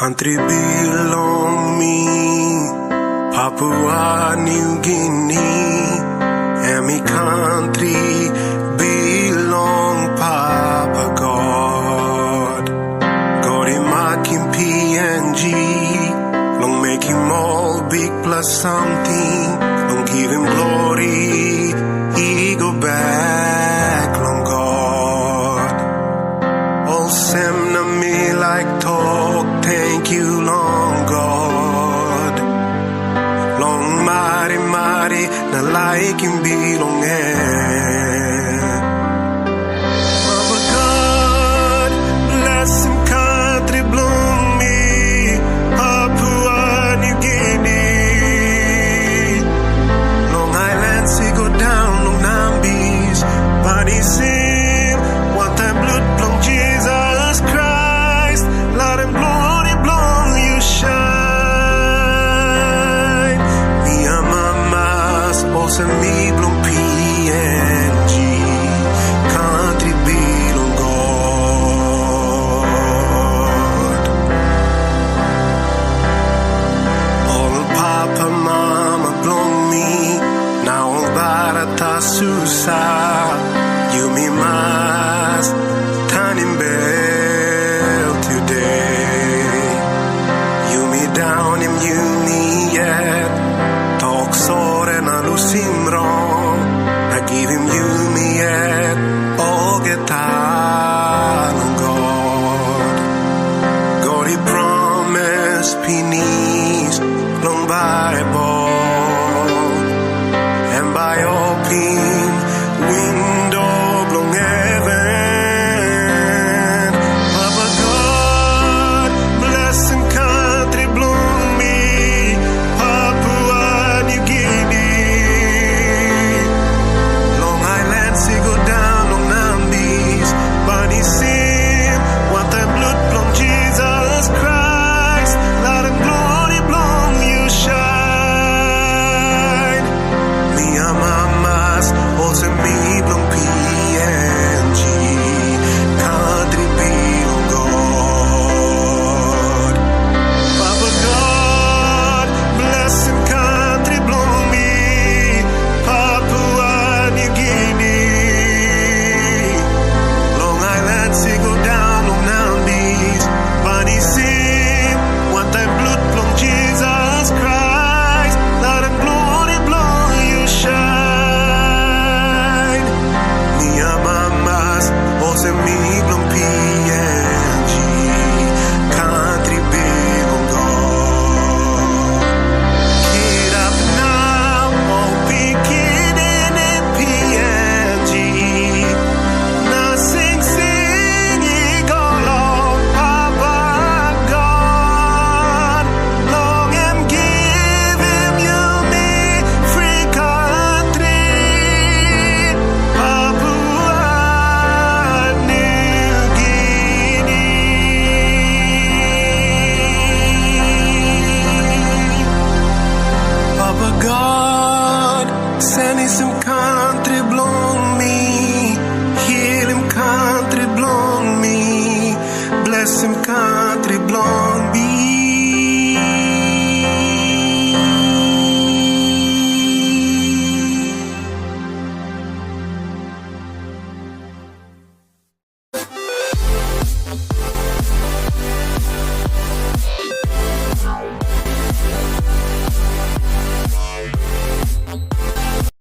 Kantri Bilong me, Papua New Guinea, and me country belong Papa God. God him mark him PNG, long make him all big plus something, long give him glory, he go back, long God. All sem na me like talk, thank you, long God. Long mighty, mighty, na like him belong Papa God, bless him country bloom me, Papua New Guinea. Long Highlands he go down, long Nambis, Pisin, one time blood plum Jesus Christ, let him blow you shine. Me and mama's also me bloom PNG, Kantri Bilong God. All papa mama bloom me, now all barata susah, you me mas tanim bell today. You me down him, you me yet. Talk sore and I lose him wrong. I give him you me yet. All get on God. God he promised peace long Bible. And by open window long